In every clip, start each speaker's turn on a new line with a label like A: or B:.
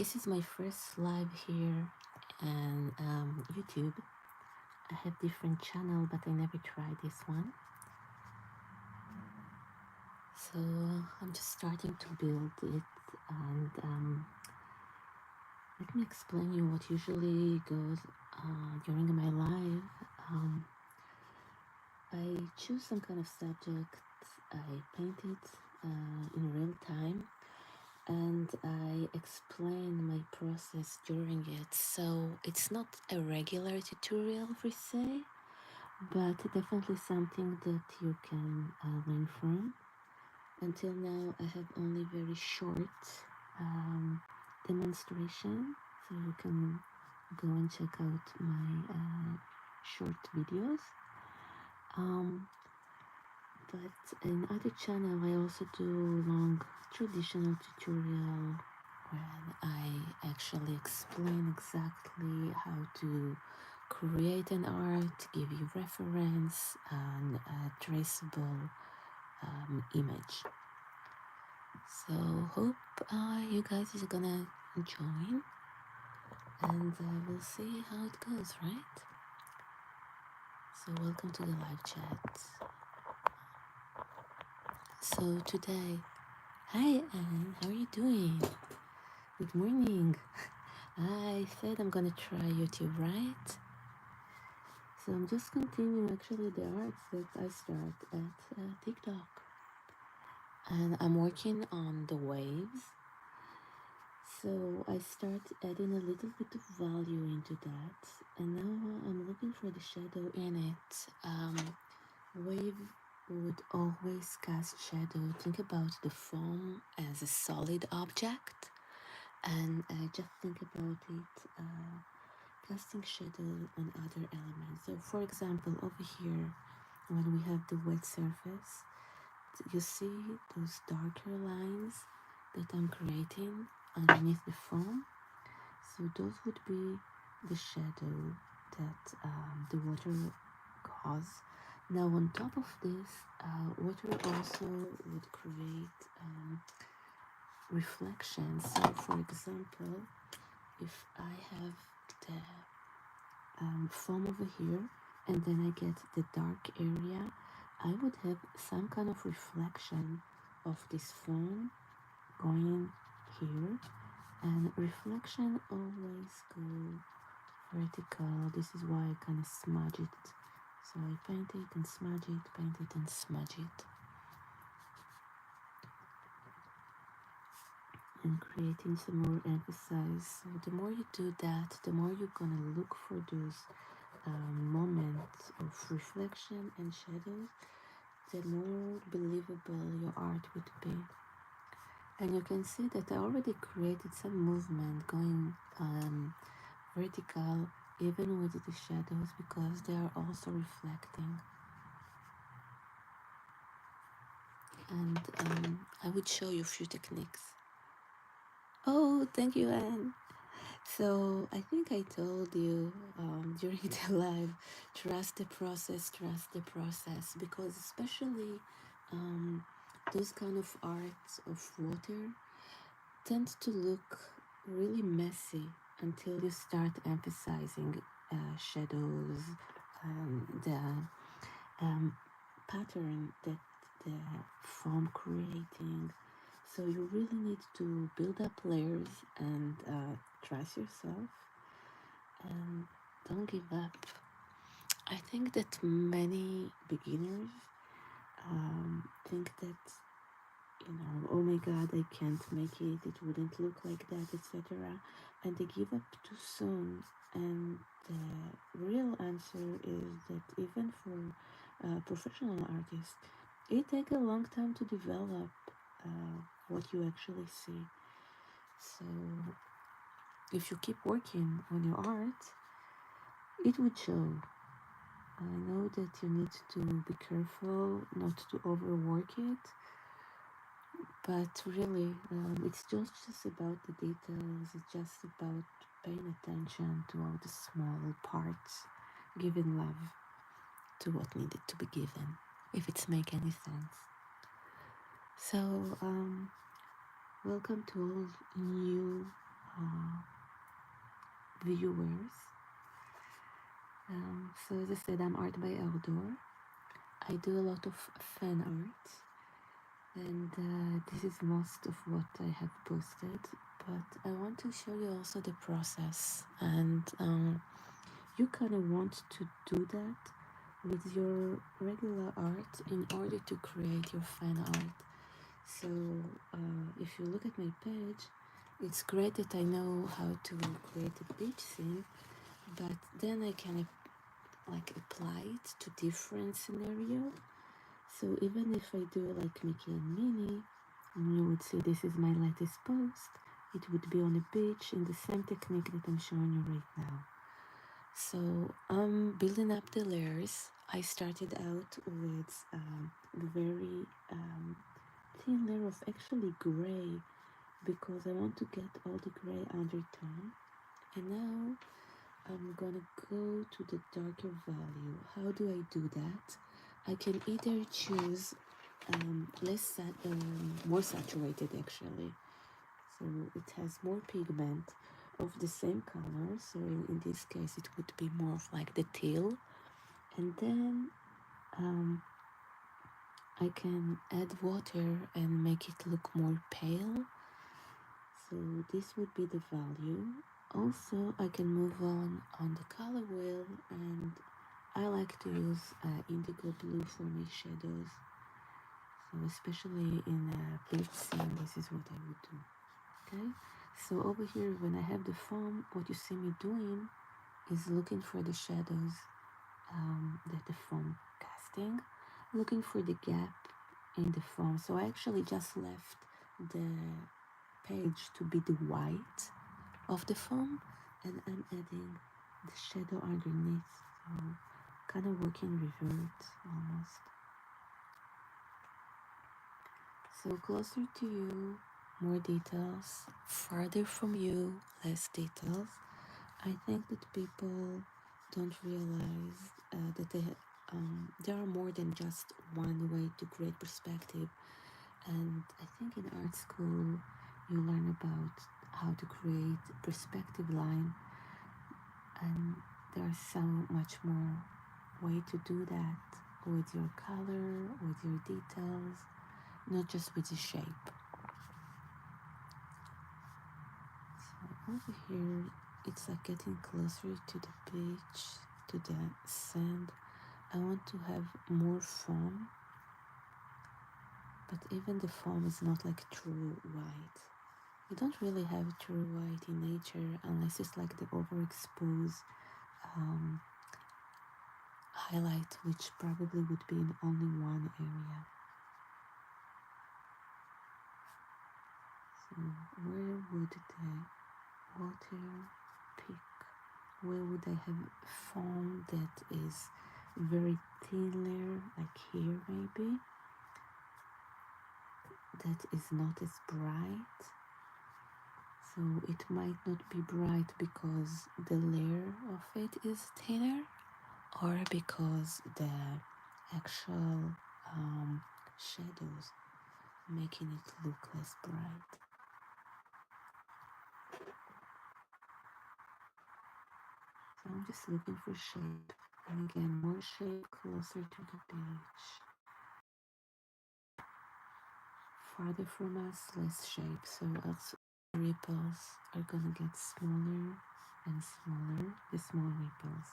A: This is my first live here and YouTube. I have different channel, but I never tried this one. So I'm just starting to build it, and let me explain you what usually goes during my live. I choose some kind of subject, I paint it in real time, and I explain my process during it. So it's not a regular tutorial per se, but definitely something that you can learn from. Until now, I have only very short demonstration, so you can go and check out my short videos. But in other channel, I also do long traditional tutorial when I actually explain exactly how to create an art, give you reference and a traceable image. So hope you guys is gonna join, and we'll see how it goes, right? So welcome to the live chat. So today, hi Anne, how are you doing? Good morning. I said I'm gonna try YouTube, right? So I'm just continuing actually the arts that I start at TikTok. And I'm working on the waves. So I start adding a little bit of value into that. And now I'm looking for the shadow in it. Wave would always cast shadow. Think about the foam as a solid object. And just think about it casting shadow on other elements. So for example, over here, when we have the wet surface, you see those darker lines that I'm creating underneath the foam. So those would be the shadow that the water cause. Now on top of this, water also would create reflections. So for example, if I have the foam over here and then I get the dark area, I would have some kind of reflection of this foam going here, and reflection always go vertical. This is why I kind of smudge it. So I paint it and smudge it, paint it and smudge it, and creating some more emphasis. So the more you do that, the more you're gonna look for those moments of reflection and shadows, the more believable your art would be. And you can see that I already created some movement going vertical even with the shadows, because they are also reflecting. And I would show you a few techniques. Oh, thank you, Anne. So I think I told you during the live, trust the process, because especially those kind of arts of water tend to look really messy until you start emphasizing shadows and the pattern that the foam creating. So you really need to build up layers and trust yourself and don't give up. I think that many beginners think that, oh my god, I can't make it wouldn't look like that, etc. And they give up too soon. And the real answer is that even for professional artists, it takes a long time to develop what you actually see. So if you keep working on your art, it would show. I know that you need to be careful not to overwork it, but really it's just about the details. It's just about paying attention to all the small parts, giving love to what needed to be given, if it's make any sense. So welcome to all new viewers. So as I said, I'm Art by Elldor. I do a lot of fan art, and this is most of what I have posted, but I want to show you also the process, and you kind of want to do that with your regular art in order to create your fan art. So if you look at my page, it's great that I know how to create a beach scene, but then I can like apply it to different scenarios. So even if I do like Mickey and Minnie, and you would see this is my latest post, it would be on a beach in the same technique that I'm showing you right now. So I'm building up the layers. I started out with a very thin layer of actually gray because I want to get all the gray undertone. And now I'm gonna go to the darker value. How do I do that? I can either choose more saturated actually, so it has more pigment of the same color. So in this case, it would be more of like the teal, and then I can add water and make it look more pale. So this would be the value. Also, I can move on the color wheel, and I like to use indigo blue for my shadows. So especially in a beach scene, this is what I would do. Okay. So over here, when I have the foam, what you see me doing is looking for the shadows that the foam casting, looking for the gap in the foam. So I actually just left the page to be the white of the foam, and I'm adding the shadow underneath, so kind of working reverse almost. So closer to you, more details, farther from you, less details. I think that people don't realize that there are more than just one way to create perspective. And I think in art school you learn about how to create perspective line, and there's so much more way to do that with your color, with your details, not just with the shape. So over here it's like getting closer to the beach, to the sand. I want to have more foam, but even the foam is not like true white. You don't really have true white in nature unless it's like the overexposed highlight, which probably would be in only one area. So where would the water pick? Where would I have foam that is very thin layer, like here maybe, that is not as bright? So it might not be bright because the layer of it is thinner, or because the actual shadows making it look less bright. So I'm just looking for shape, and again more shape closer to the beach. Farther from us, less shape, so also ripples are gonna get smaller and smaller, the small ripples.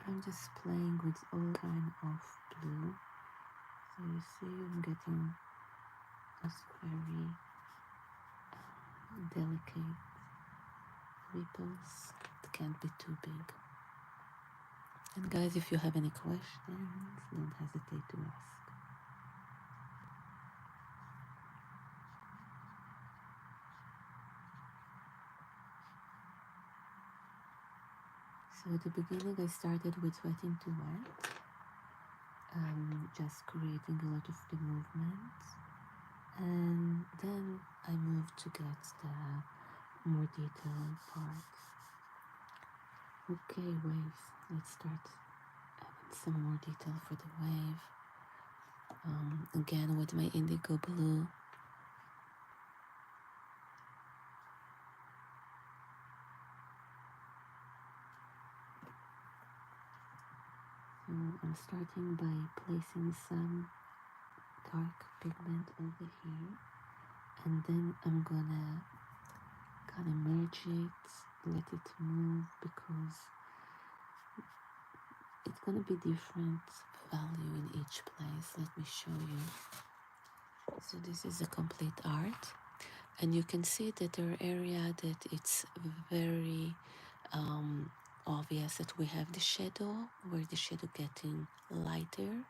A: I'm just playing with all kind of blue. So you see I'm getting just very delicate ripples. It can't be too big. And guys, if you have any questions, don't hesitate to ask. So at the beginning I started with wet into wet, just creating a lot of the movements, and then I moved to get the more detailed parts. Okay, waves. Let's start adding some more detail for the wave. Again with my indigo blue. I'm starting by placing some dark pigment over here, and then I'm gonna kind of merge it, let it move, because it's gonna be different value in each place. Let me show you. So this is a complete art, and you can see that there are areas that it's very obvious that we have the shadow, where the shadow getting lighter,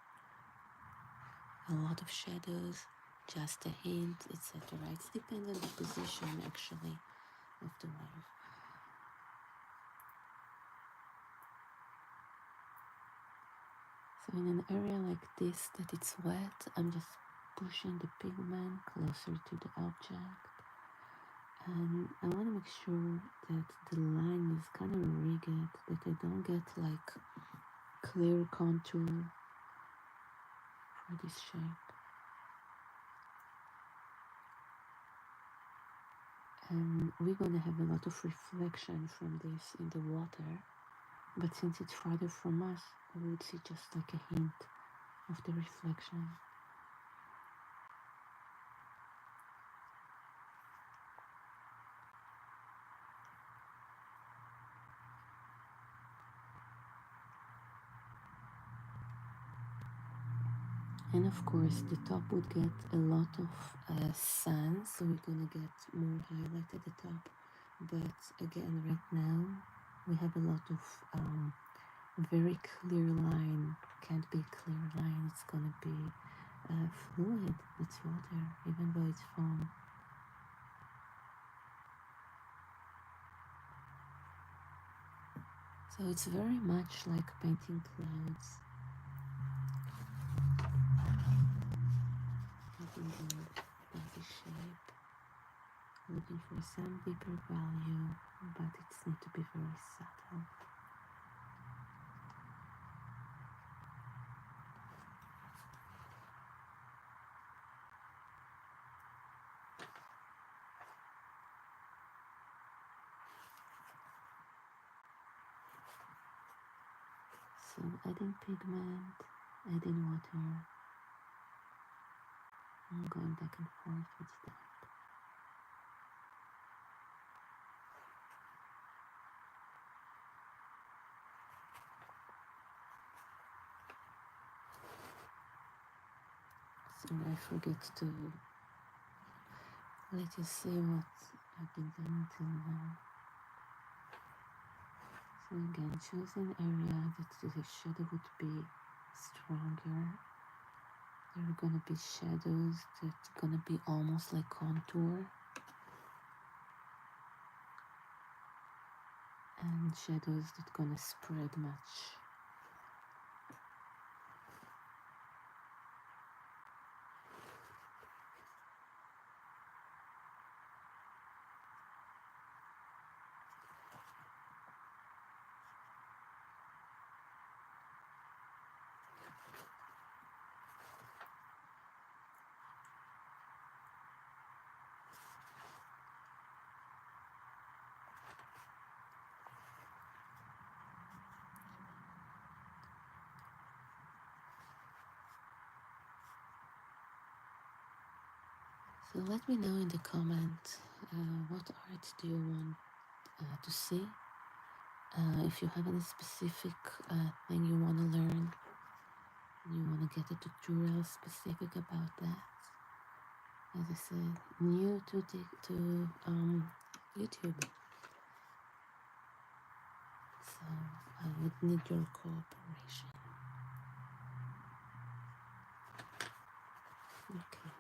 A: a lot of shadows, just a hint, etc. It's depends on the position actually of the wave. So in an area like this that it's wet, I'm just pushing the pigment closer to the object, and I want to make sure that the line is kind of rigid, that I don't get like clear contour for this shape. And we're gonna have a lot of reflection from this in the water, but since it's farther from us, we would see just like a hint of the reflection. And of course the top would get a lot of sun, so we're gonna get more highlight at the top. But again, right now we have a lot of very clear line. Can't be clear line, it's gonna be fluid. It's water, even though it's foam. So it's very much like painting clouds. Looking the body shape, looking for some deeper value, but it needs to be very subtle. So adding pigment, adding water, and going back and forth with that. So I forget to let you see what I've been doing till now. So again, choose an area that the shadow would be stronger. There are gonna be shadows that's gonna be almost like contour, and shadows that gonna spread much. So let me know in the comment what art do you want to see. If you have any specific thing you want to learn, you want to get a tutorial specific about that. As I said, new to YouTube, so I would need your cooperation. Okay,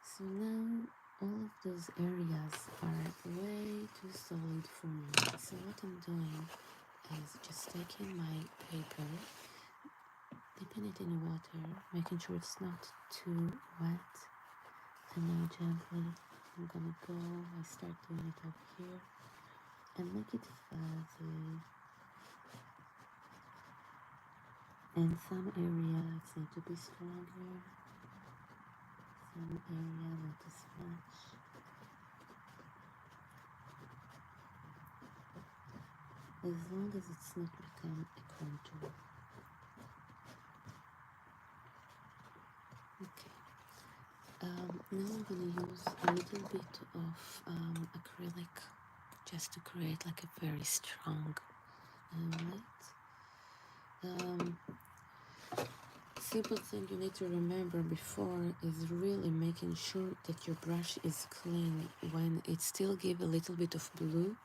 A: so now all of those areas are way too solid for me. So what I'm doing is just taking my paper, dipping it in water, making sure it's not too wet, and now gently I'm gonna go, I start doing it up here and make it fuzzy, and some areas need to be stronger, some area not as much. As long as it's not become a contour. now I'm gonna use a little bit of acrylic just to create like a very strong light. Simple thing you need to remember before is really making sure that your brush is clean. When it still gives a little bit of blue,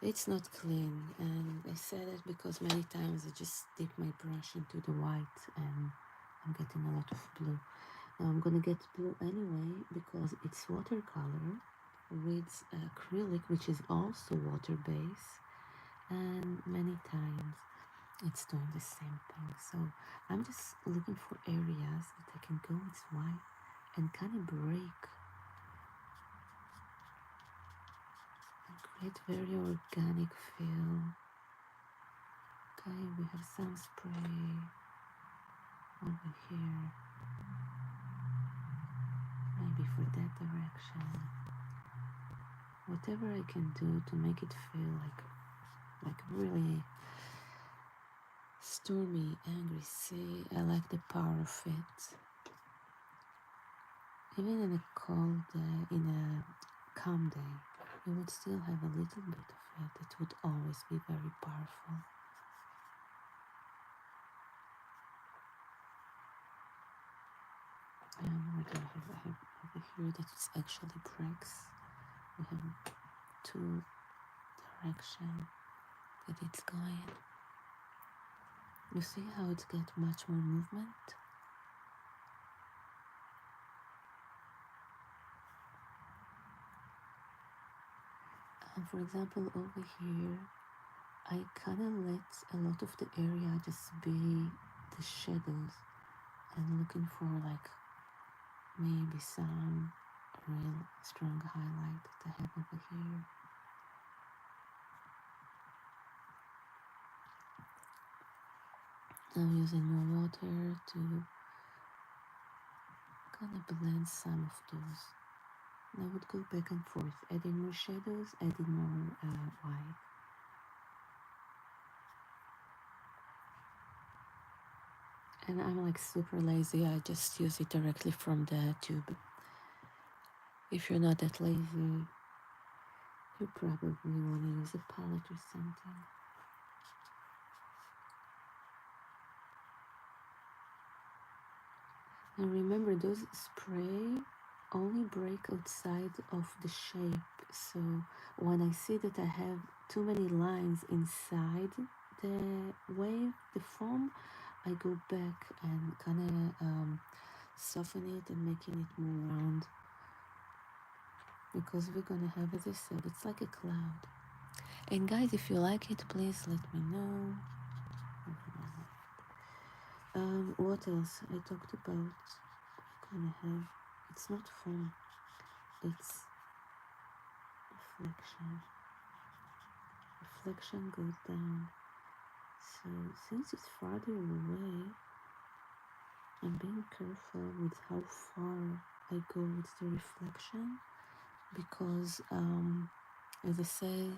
A: it's not clean. And I say that because many times I just dip my brush into the white and I'm getting a lot of blue. Now I'm gonna get blue anyway because it's watercolor with acrylic, which is also water-based, and many times it's doing the same thing. So I'm just looking for areas that I can go with white and kind of break and create very organic feel. Okay, we have some spray over here, maybe for that direction. Whatever I can do to make it feel like really stormy, angry sea. I like the power of it. Even in a cold day, in a calm day, you would still have a little bit of it. It would always be very powerful. And what do I have over here that is actually breaks? We have two directions that it's going. You see how it gets much more movement? And for example, over here, I kind of let a lot of the area just be the shadows and looking for like maybe some real strong highlight that I have over here. I'm using more water to kind of blend some of those. And I would go back and forth, adding more shadows, adding more white. And I'm like super lazy, I just use it directly from the tube. If you're not that lazy, you probably want to use a palette or something. And remember, those spray only break outside of the shape. So when I see that I have too many lines inside the wave, the foam, I go back and kind of soften it and making it more round. Because we're gonna have, as I said, it's like a cloud. And guys, if you like it, please let me know. What else I talked about? Gonna have, it's not foam, it's reflection. Reflection goes down. So since it's farther away, I'm being careful with how far I go with the reflection because, as I say,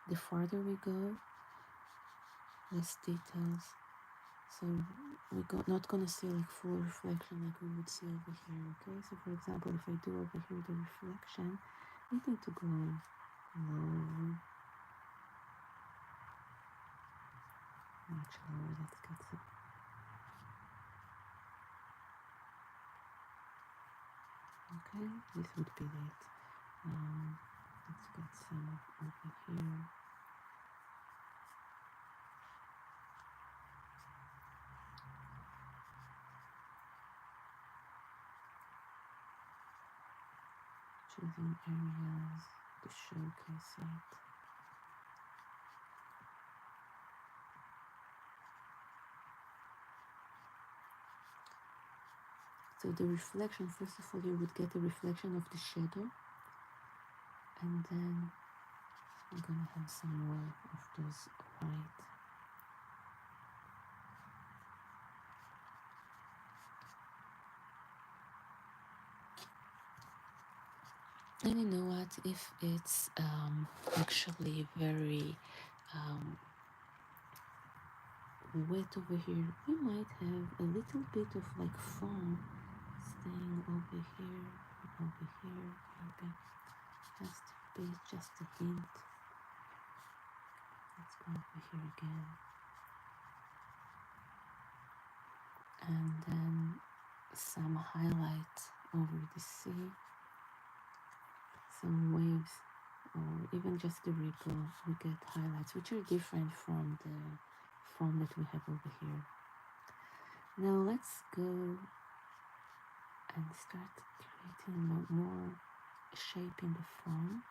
A: the farther we go, less details. So we're not gonna see like full reflection like we would see over here, okay? So for example, if I do over here the reflection, we need to go low, much lower. Let's get some. Okay, this would be it. Let's get some over here. Choosing areas to showcase it. So the reflection, first of all, you would get a reflection of the shadow, and then I'm gonna have some more of those white. And you know what? If it's actually very wet over here, we might have a little bit of like foam thing over here, okay, just a hint. Let's go over here again, and then some highlight over the sea, some waves, or even just the ripple. We get highlights which are different from the foam that we have over here. Now let's go and start creating more shape in the foam.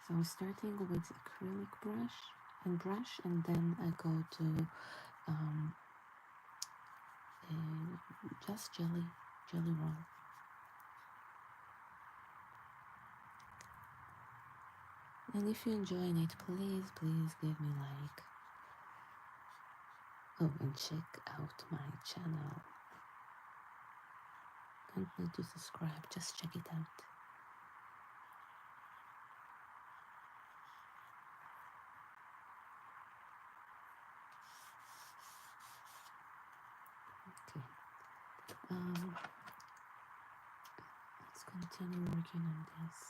A: So I'm starting with acrylic brush, and then I go to just jelly roll. And if you're enjoying it, please give me like. Oh, and check out my channel. Don't need to subscribe, just check it out. Okay. Let's continue working on this.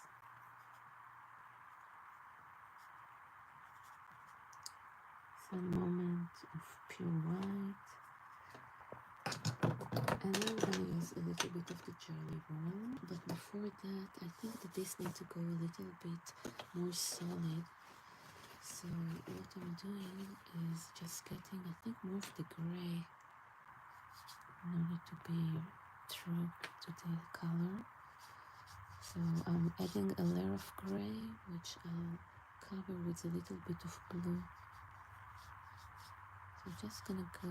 A: Some moment of pure white. And I'm going to use a little bit of the jelly roll, but before that I think that this needs to go a little bit more solid. So what I'm doing is just getting, I think, more of the gray in order to be true to the color. So I'm adding a layer of gray, which I'll cover with a little bit of blue. So just gonna go.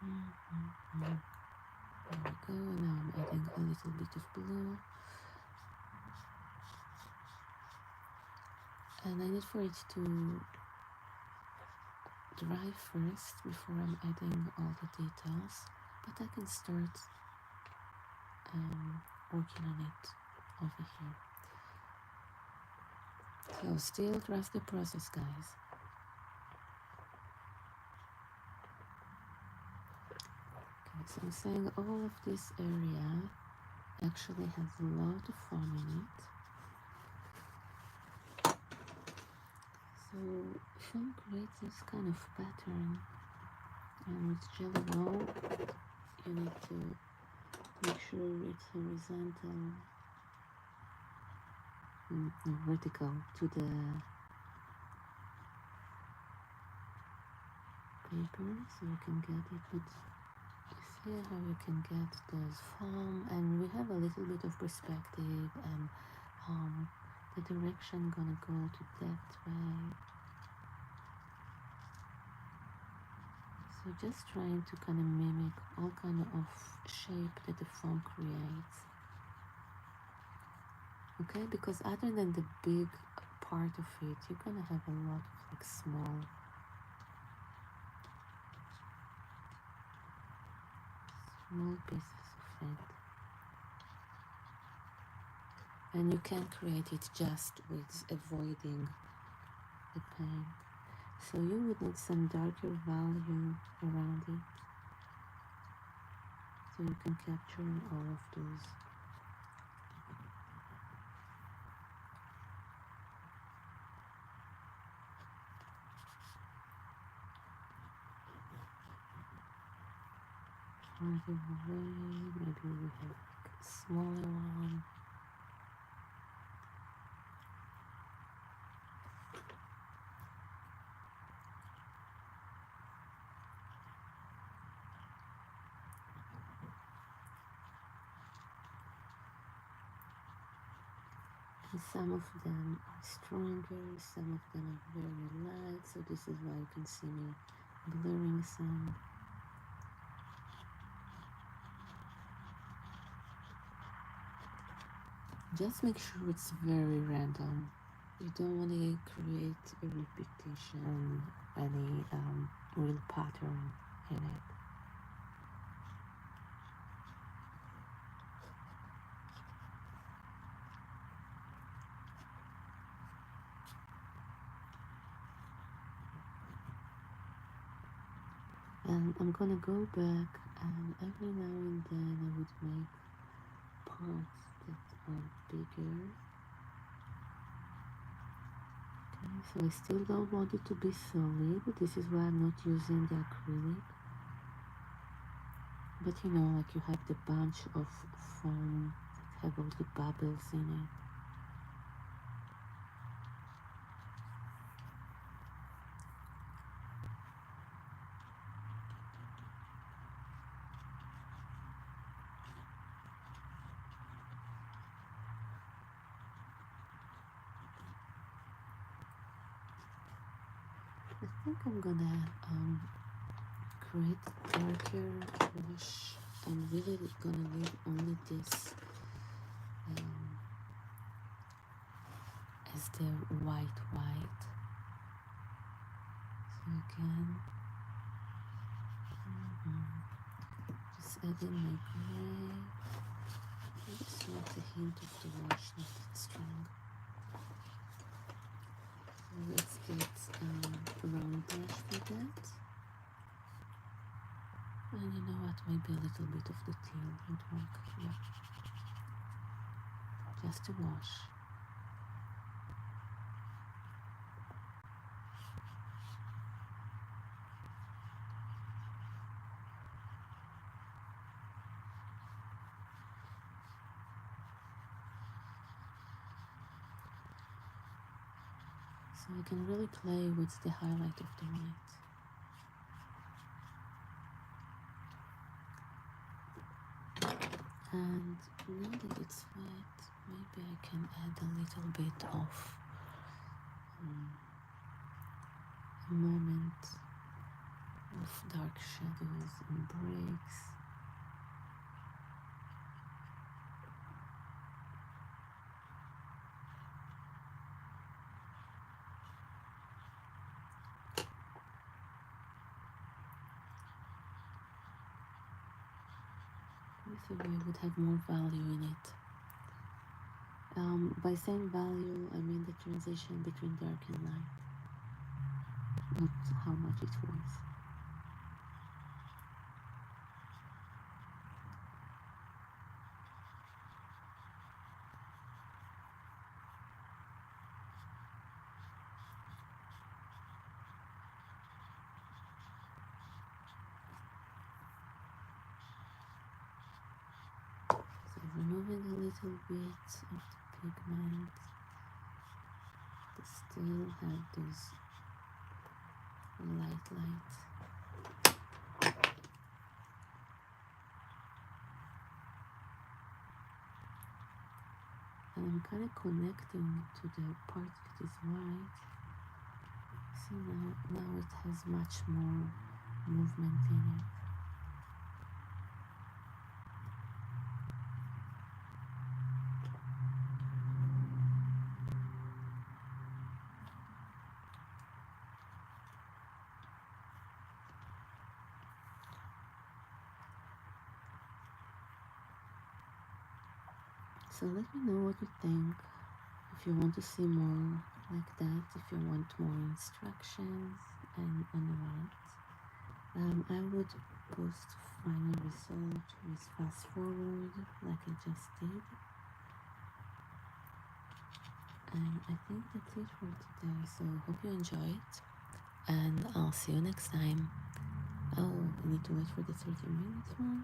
A: There we go. Now I'm adding a little bit of blue, and I need for it to dry first before I'm adding all the details. But I can start working on it over here. So still trust the process, guys. Okay, so I'm saying all of this area actually has a lot of foam in it. So foam creates this kind of pattern, and with jelly roll you need to make sure it's horizontal, vertical to the paper, so you can get it. But you see how you can get those foam, and we have a little bit of perspective, and the direction gonna go to that way. So just trying to kind of mimic all kind of shape that the foam creates. Okay, because other than the big part of it, you're gonna have a lot of like small pieces of it. And you can create it just with avoiding the paint. So you would need some darker value around it, so you can capture all of those. Farther away, maybe we have like a smaller one. And some of them are stronger, some of them are very light, so this is why you can see me blurring some. Just make sure it's very random. You don't want to create a repetition, any real pattern in it. And I'm gonna go back And every now and then I would make parts that are bigger. Okay, so I still don't want it to be solid. This is why I'm not using the acrylic. But you know, like you have the bunch of foam that have all the bubbles in it. I think I'm gonna create darker wash. I'm really gonna leave only this as the white. So again, just add in my gray. I just want a hint of the wash, not that strong. So let's get a round brush for that. And you know what, maybe a little bit of the teal would work. Yeah. Just a wash. So I can really play with the highlight of the white. And now that it's wet, maybe I can add a little bit of a moment of dark shadows and breaks. This way I would have more value in it. By saying value, I mean the transition between dark and light, not how much it's worth. So removing a little bit of the pigment to still have those light. And I'm kind of connecting to the part that is white. See, now it has much more movement in it. So let me know what you think, if you want to see more like that, if you want more instructions and what. I would post final result with fast forward like I just did. And I think that's it for today, so hope you enjoy it, and I'll see you next time. Oh, I need to wait for the 30 minutes one.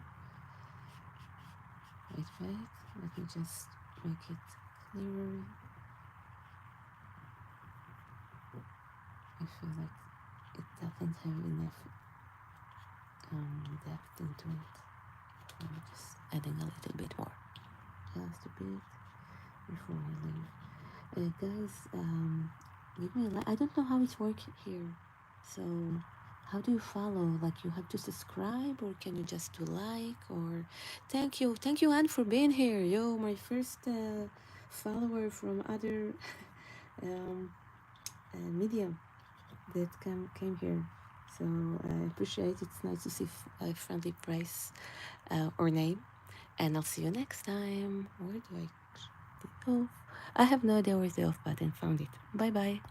A: Wait, let me just make it clearer. I feel like it doesn't have enough depth into it. I'm just adding a little bit more, just a bit, before I leave. Guys, give me a like. I don't know how it works here, so how do you follow? Like, you have to subscribe, or can you just do like? Or thank you Anne for being here. Yo, my first follower from other medium that came here, so I appreciate it. It's nice to see a friendly price or name, and I'll see you next time. Where do I go? I have no idea where's the off button. Found it. Bye bye.